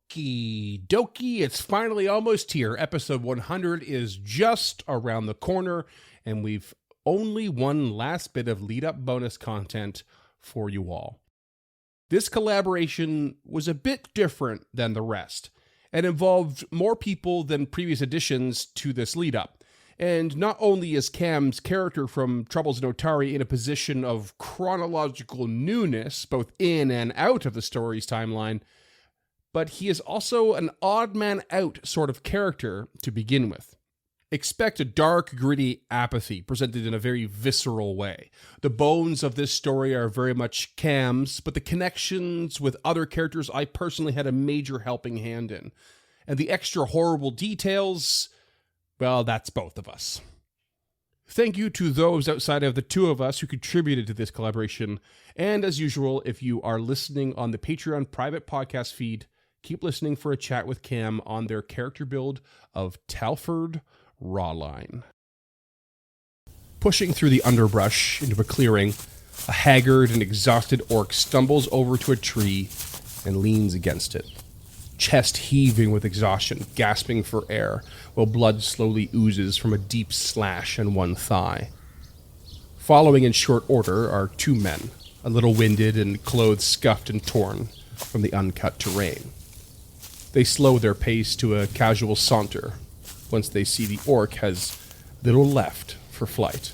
Okie dokie, it's finally almost here. Episode 100 is just around the corner, and we've only one last bit of lead-up bonus content for you all. This collaboration was a bit different than the rest, and involved more people than previous editions to this lead-up. And not only is Cam's character from Troubles in Otari in a position of chronological newness, both in and out of the story's timeline, but he is also an odd man out sort of character to begin with. Expect a dark, gritty apathy presented in a very visceral way. The bones of this story are very much Cam's, but the connections with other characters I personally had a major helping hand in. And the extra horrible details, well, that's both of us. Thank you to those outside of the two of us who contributed to this collaboration. And as usual, if you are listening on the Patreon private podcast feed, keep listening for a chat with Cam on their character build of Talford Rawline. Pushing through the underbrush into a clearing, a haggard and exhausted orc stumbles over to a tree and leans against it, chest heaving with exhaustion, gasping for air, while blood slowly oozes from a deep slash in one thigh. Following in short order are two men, a little winded and clothes scuffed and torn from the uncut terrain. They slow their pace to a casual saunter once they see the orc has little left for flight.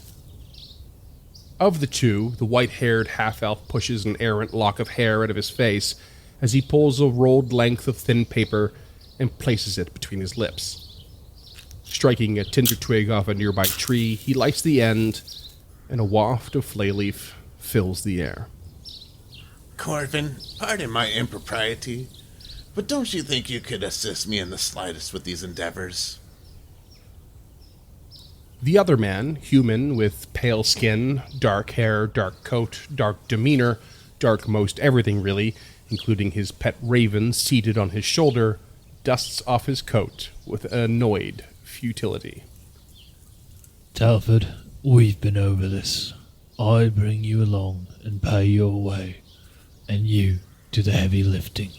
Of the two, the white-haired half-elf pushes an errant lock of hair out of his face as he pulls a rolled length of thin paper and places it between his lips. Striking a tinder twig off a nearby tree, he lights the end, and a waft of flay leaf fills the air. Corvin, pardon my impropriety, but don't you think you could assist me in the slightest with these endeavors? The other man, human with pale skin, dark hair, dark coat, dark demeanor, dark most everything really, including his pet raven seated on his shoulder, dusts off his coat with an annoyed futility. Talford, we've been over this. I bring you along and pay your way, and you do the heavy lifting.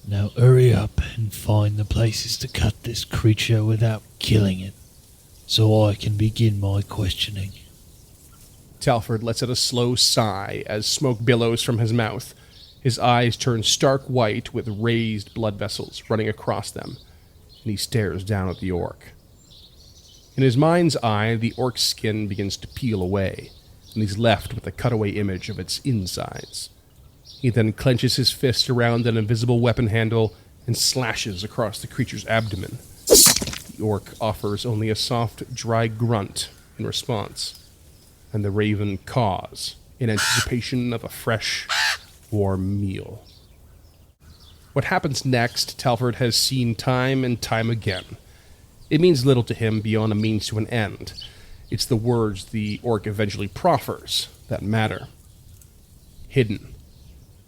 Now hurry up and find the places to cut this creature without killing it, so I can begin my questioning. Talford lets out a slow sigh as smoke billows from his mouth. His eyes turn stark white with raised blood vessels running across them, and he stares down at the orc. In his mind's eye, the orc's skin begins to peel away, and he's left with a cutaway image of its insides. He then clenches his fist around an invisible weapon handle and slashes across the creature's abdomen. The orc offers only a soft, dry grunt in response, and the raven caws in anticipation of a fresh, warm meal. What happens next, Talford has seen time and time again. It means little to him beyond a means to an end. It's the words the orc eventually proffers that matter. Hidden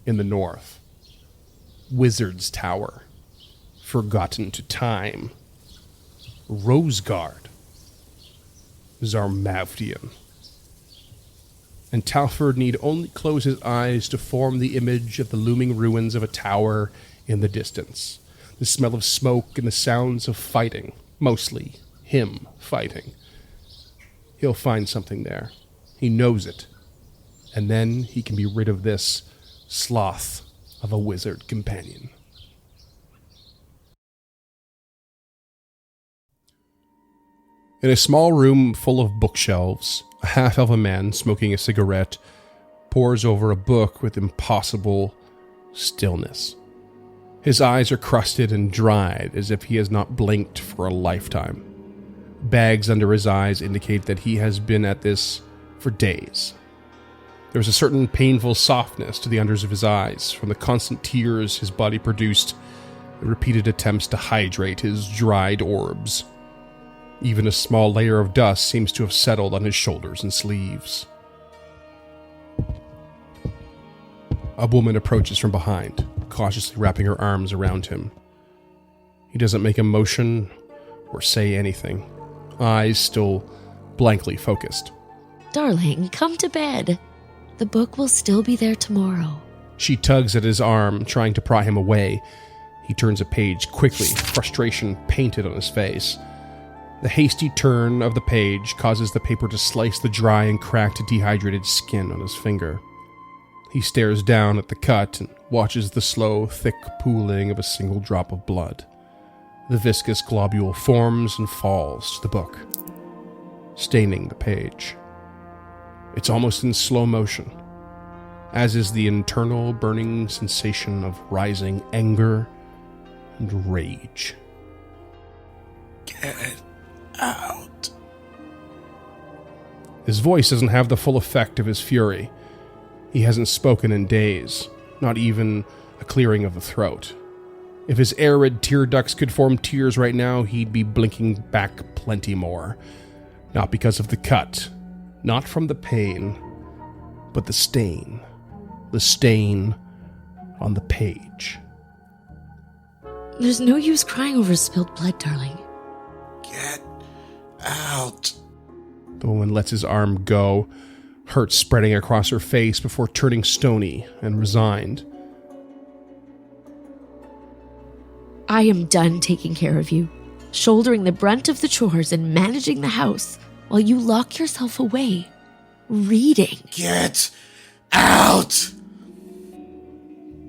in the north. Wizard's Tower. Forgotten to time. Roseguard. Zarmavdian. And Talford need only close his eyes to form the image of the looming ruins of a tower in the distance. The smell of smoke and the sounds of fighting. Mostly him fighting. He'll find something there. He knows it. And then he can be rid of this sloth of a wizard companion. In a small room full of bookshelves, a half-elf man smoking a cigarette pores over a book with impossible stillness. His eyes are crusted and dried as if he has not blinked for a lifetime. Bags under his eyes indicate that he has been at this for days. There is a certain painful softness to the unders of his eyes from the constant tears his body produced and repeated attempts to hydrate his dried orbs. Even a small layer of dust seems to have settled on his shoulders and sleeves. A woman approaches from behind, cautiously wrapping her arms around him. He doesn't make a motion or say anything, eyes still blankly focused. Darling, come to bed. The book will still be there tomorrow. She tugs at his arm, trying to pry him away. He turns a page quickly, frustration painted on his face. The hasty turn of the page causes the paper to slice the dry and cracked dehydrated skin on his finger. He stares down at the cut and watches the slow, thick pooling of a single drop of blood. The viscous globule forms and falls to the book, staining the page. It's almost in slow motion, as is the internal burning sensation of rising anger and rage. Get out. His voice doesn't have the full effect of his fury. He hasn't spoken in days, not even a clearing of the throat. If his arid tear ducts could form tears right now, he'd be blinking back plenty more. Not because of the cut, not from the pain, but the stain. The stain on the page. There's no use crying over spilled blood, darling. Get out. The woman lets his arm go, hurt spreading across her face before turning stony and resigned. I am done taking care of you, shouldering the brunt of the chores and managing the house while you lock yourself away, reading. Get out.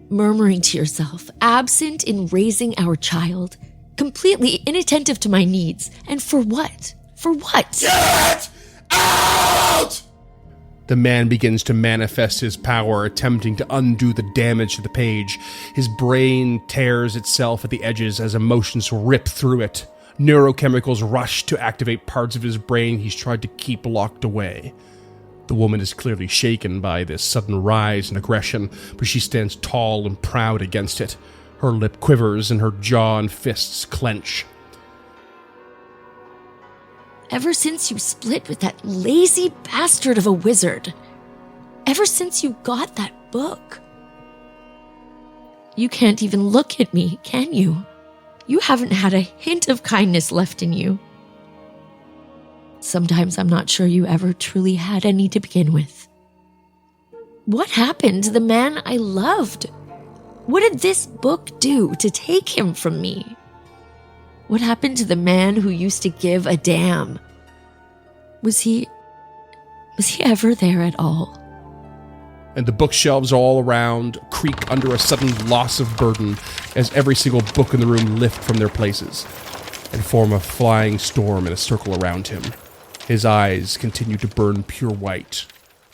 Murmuring to yourself, absent in raising our child, completely inattentive to my needs. And for what? For what? Get out! The man begins to manifest his power, attempting to undo the damage to the page. His brain tears itself at the edges as emotions rip through it. Neurochemicals rush to activate parts of his brain he's tried to keep locked away. The woman is clearly shaken by this sudden rise in aggression, but she stands tall and proud against it. Her lip quivers and her jaw and fists clench. Ever since you split with that lazy bastard of a wizard, ever since you got that book, you can't even look at me, can you? You haven't had a hint of kindness left in you. Sometimes I'm not sure you ever truly had any to begin with. What happened to the man I loved? What did this book do to take him from me? What happened to the man who used to give a damn? Was he ever there at all? And the bookshelves all around creak under a sudden loss of burden as every single book in the room lift from their places and form a flying storm in a circle around him. His eyes continue to burn pure white,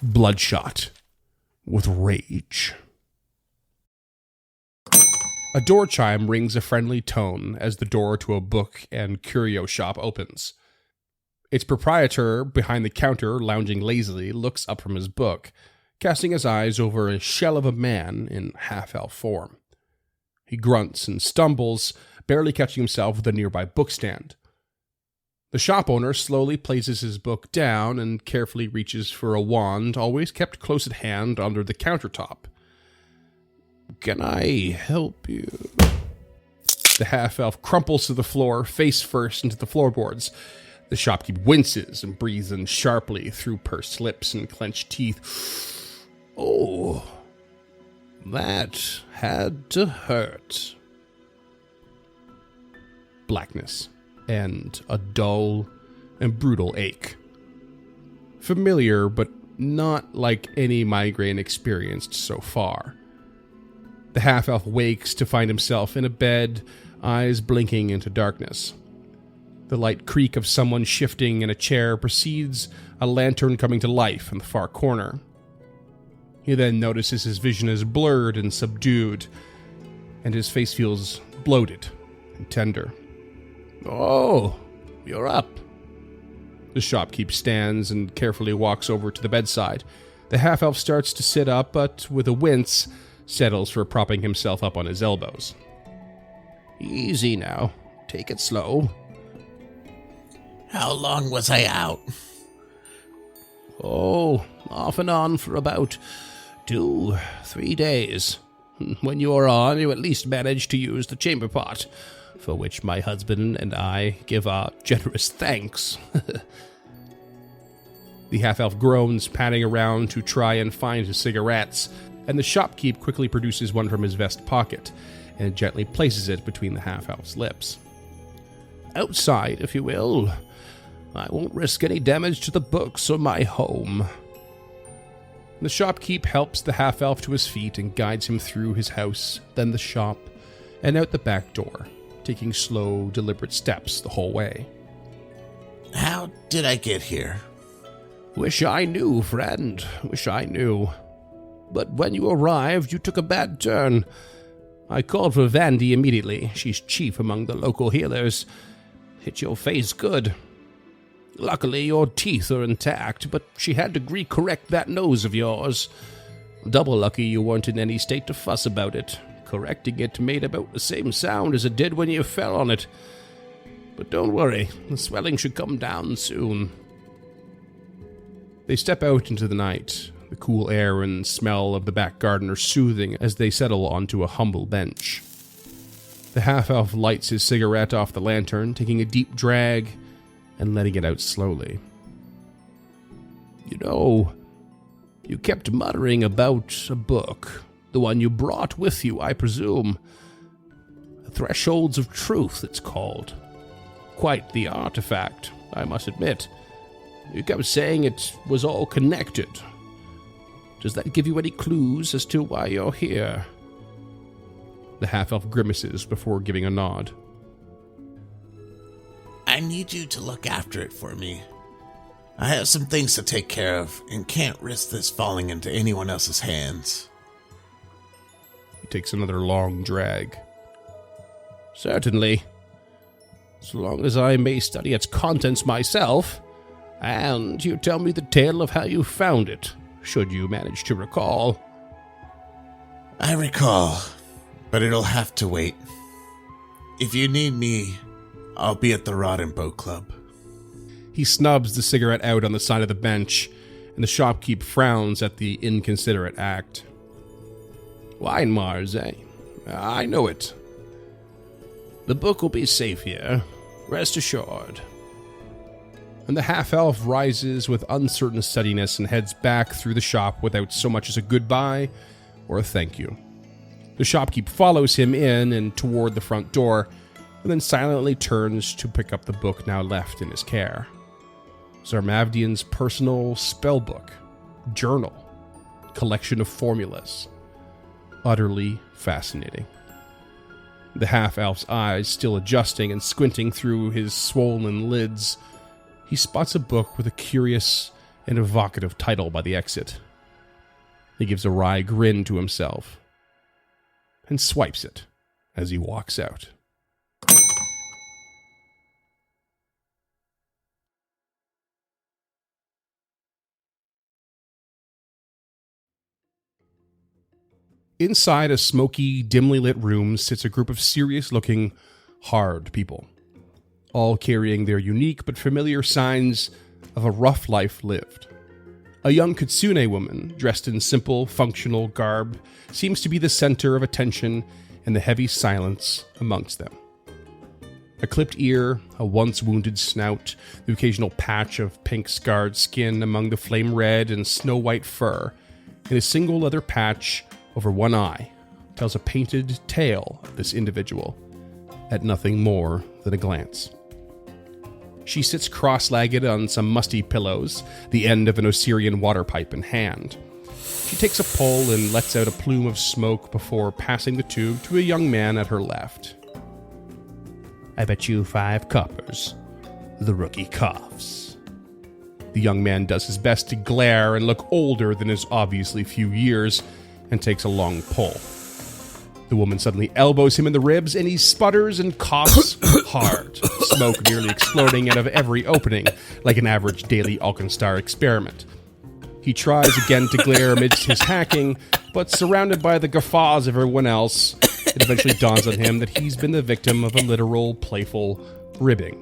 bloodshot, with rage. A door chime rings a friendly tone as the door to a book and curio shop opens. Its proprietor, behind the counter, lounging lazily, looks up from his book, casting his eyes over a shell of a man in half-elf form. He grunts and stumbles, barely catching himself with a nearby bookstand. The shop owner slowly places his book down and carefully reaches for a wand, always kept close at hand under the countertop. "Can I help you?" The half-elf crumples to the floor, face first into the floorboards. The shopkeep winces and breathes in sharply through pursed lips and clenched teeth. "Oh, that had to hurt." Blackness and a dull and brutal ache. Familiar, but not like any migraine experienced so far. The half-elf wakes to find himself in a bed, eyes blinking into darkness. The light creak of someone shifting in a chair precedes a lantern coming to life in the far corner. He then notices his vision is blurred and subdued, and his face feels bloated and tender. "Oh, you're up." The shopkeep stands and carefully walks over to the bedside. The half-elf starts to sit up, but with a wince, settles for propping himself up on his elbows. "Easy now. Take it slow." How long was I out? "Oh, off and on for about 2-3 days. When you are on, you at least manage to use the chamber pot, for which my husband and I give our generous thanks." The half-elf groans, panning around to try and find his cigarettes. and the shopkeep quickly produces one from his vest pocket and gently places it between the half-elf's lips. "Outside, if you will. I won't risk any damage to the books or my home." The shopkeep helps the half-elf to his feet and guides him through his house, then the shop, and out the back door, taking slow, deliberate steps the whole way. How did I get here? "Wish I knew, friend. Wish I knew. But when you arrived, you took a bad turn. I called for Vandy immediately. She's chief among the local healers. Hit your face good. Luckily, your teeth are intact, but she had to re-correct that nose of yours. Double lucky you weren't in any state to fuss about it. Correcting it made about the same sound as it did when you fell on it. But don't worry, the swelling should come down soon." They step out into the night. The cool air and smell of the back garden are soothing as they settle onto a humble bench. The half-elf lights his cigarette off the lantern, taking a deep drag and letting it out slowly. "You know, you kept muttering about a book, the one you brought with you, I presume. Thresholds of Truth, it's called. Quite the artifact, I must admit. You kept saying it was all connected. Does that give you any clues as to why you're here?" The half-elf grimaces before giving a nod. I need you to look after it for me. I have some things to take care of and can't risk this falling into anyone else's hands. He takes another long drag. "Certainly. So long as I may study its contents myself, and you tell me the tale of how you found it, should you manage to recall." I recall, but it'll have to wait. If you need me, I'll be at the Rod and Boat Club. He snubs the cigarette out on the side of the bench, and the shopkeep frowns at the inconsiderate act. "Wine Mars, eh? I know it. The book will be safe here, rest assured." And the half-elf rises with uncertain steadiness and heads back through the shop without so much as a goodbye or a thank you. The shopkeep follows him in and toward the front door, and then silently turns to pick up the book now left in his care. Zarmavdian's personal spellbook, journal, collection of formulas. Utterly fascinating. The half-elf's eyes still adjusting and squinting through his swollen lids, he spots a book with a curious and evocative title by the exit. He gives a wry grin to himself and swipes it as he walks out. Inside a smoky, dimly lit room sits a group of serious-looking, hard people, all carrying their unique but familiar signs of a rough life lived. A young kitsune woman, dressed in simple, functional garb, seems to be the center of attention and the heavy silence amongst them. A clipped ear, a once-wounded snout, the occasional patch of pink-scarred skin among the flame-red and snow-white fur, and a single leather patch over one eye tells a painted tale of this individual at nothing more than a glance. She sits cross-legged on some musty pillows, the end of an Osirian water pipe in hand. She takes a pull and lets out a plume of smoke before passing the tube to a young man at her left. "I bet you 5 coppers." The rookie coughs. The young man does his best to glare and look older than his obviously few years, and takes a long pull. The woman suddenly elbows him in the ribs, and he sputters and coughs hard, smoke nearly exploding out of every opening, like an average daily Alkenstar experiment. He tries again to glare amidst his hacking, but surrounded by the guffaws of everyone else, it eventually dawns on him that he's been the victim of a literal, playful ribbing.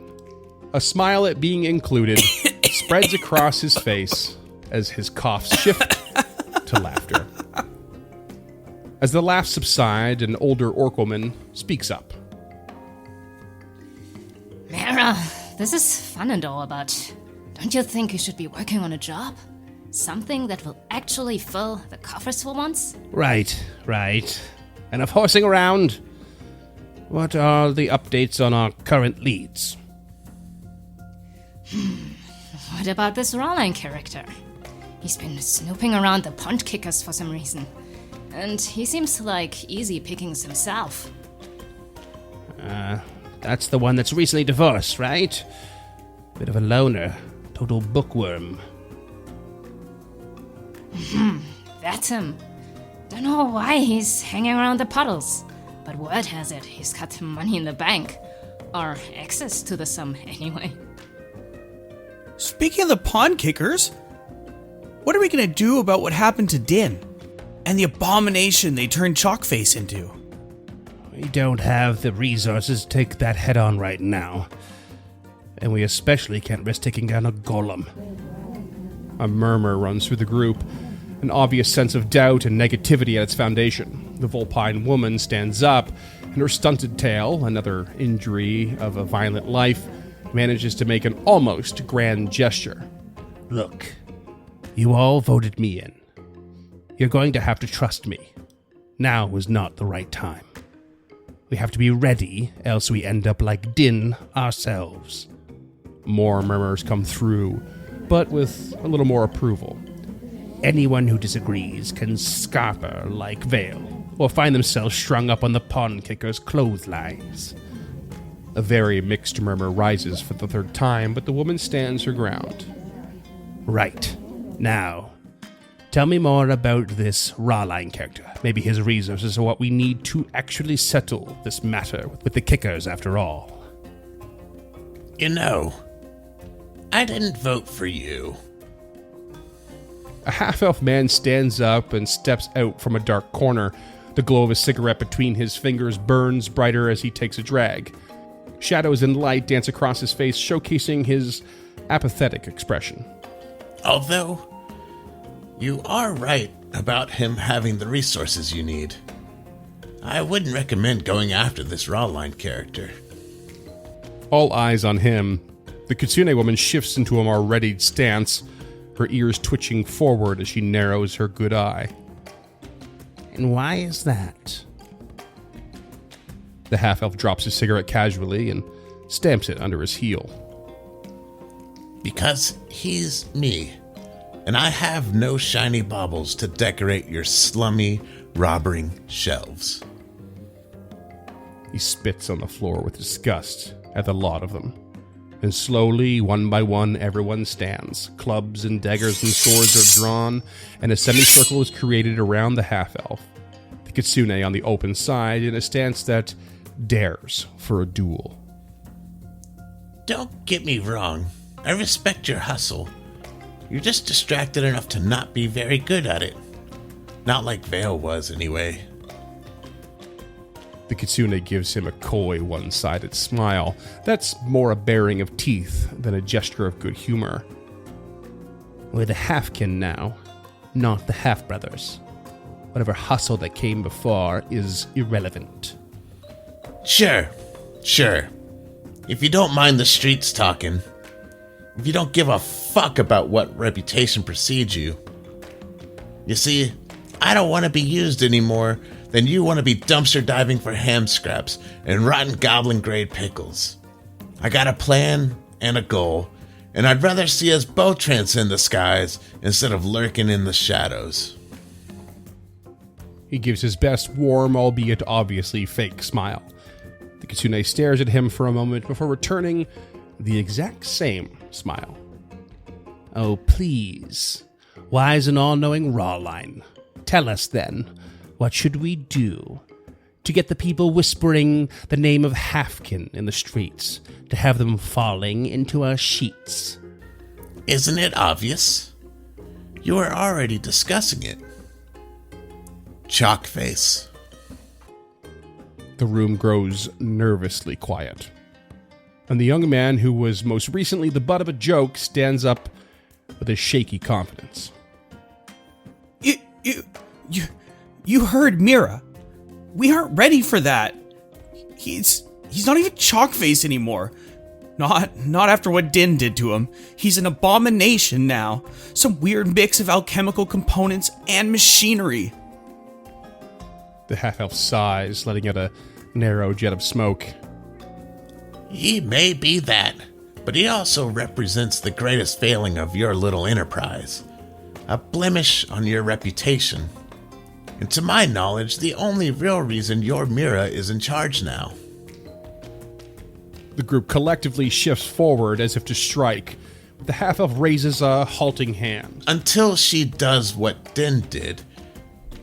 A smile at being included spreads across his face as his coughs shift to laughter. As the laughs subside, an older orc woman speaks up. "Mara, this is fun and all, but don't you think you should be working on a job? Something that will actually fill the coffers for once? Right. Enough horsing around. What are the updates on our current leads? What about this Rawline character? He's been snooping around the punt kickers for some reason. And he seems to like easy pickings himself. That's the one that's recently divorced, right? Bit of a loner. Total bookworm. That's him. Don't know why he's hanging around the puddles. But word has it, he's got money in the bank. Or access to the sum, anyway. Speaking of the pawn kickers, what are we gonna do about what happened to Din? And the abomination they turned Chalkface into? We don't have the resources to take that head on right now. And we especially can't risk taking down a golem. A murmur runs through the group, an obvious sense of doubt and negativity at its foundation. The Vulpine woman stands up, and her stunted tail, another injury of a violent life, manages to make an almost grand gesture. Look, you all voted me in. You're going to have to trust me. Now is not the right time. We have to be ready, else we end up like Din ourselves. More murmurs come through, but with a little more approval. Anyone who disagrees can scarper like Vale, or find themselves strung up on the pawn kicker's clotheslines. A very mixed murmur rises for the third time, but the woman stands her ground. Right. Now, tell me more about this Rawline character. Maybe his resources are what we need to actually settle this matter with the kickers after all. You know, I didn't vote for you. A half-elf man stands up and steps out from a dark corner. The glow of a cigarette between his fingers burns brighter as he takes a drag. Shadows and light dance across his face, showcasing his apathetic expression. Although, you are right about him having the resources you need. I wouldn't recommend going after this Rawline character. All eyes on him. The Kitsune woman shifts into a more readied stance, her ears twitching forward as she narrows her good eye. And why is that? The half-elf drops his cigarette casually and stamps it under his heel. Because he's me, and I have no shiny baubles to decorate your slummy, robbering shelves. He spits on the floor with disgust at the lot of them. And slowly, one by one, everyone stands. Clubs and daggers and swords are drawn, and a semicircle is created around the half-elf. The Kitsune on the open side in a stance that dares for a duel. Don't get me wrong. I respect your hustle. You're just distracted enough to not be very good at it. Not like Vale was, anyway. The Kitsune gives him a coy, one-sided smile that's more a baring of teeth than a gesture of good humor. We're the halfkin now, not the half-brothers. Whatever hustle that came before is irrelevant. Sure. If you don't mind the streets talking, if you don't give a fuck about what reputation precedes you. You see, I don't want to be used anymore than you want to be dumpster diving for ham scraps and rotten goblin grade pickles. I got a plan and a goal, and I'd rather see us both transcend the skies instead of lurking in the shadows. He gives his best warm, albeit obviously fake smile. The Kitsune stares at him for a moment before returning the exact same smile. Oh, please. Wise and all-knowing Rawline. Tell us, then, what should we do to get the people whispering the name of Halfkin in the streets, to have them falling into our sheets? Isn't it obvious? You are already discussing it. Chalkface. The room grows nervously quiet. And the young man who was most recently the butt of a joke stands up with a shaky confidence. You heard Mira. We aren't ready for that. He's not even Chalkface anymore. Not after what Din did to him. He's an abomination now. Some weird mix of alchemical components and machinery. The half-elf sighs, letting out a narrow jet of smoke. He may be that, but he also represents the greatest failing of your little enterprise. A blemish on your reputation. And to my knowledge, the only real reason your Mira is in charge now. The group collectively shifts forward as if to strike. The half-elf raises a halting hand. Until she does what Din did,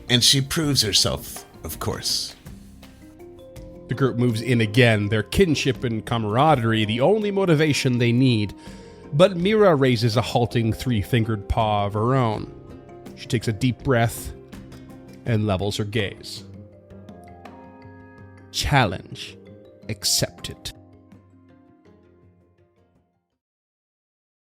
and she proves herself, of course. The group moves in again, their kinship and camaraderie the only motivation they need. But Mira raises a halting three-fingered paw of her own. She takes a deep breath and levels her gaze. Challenge accepted.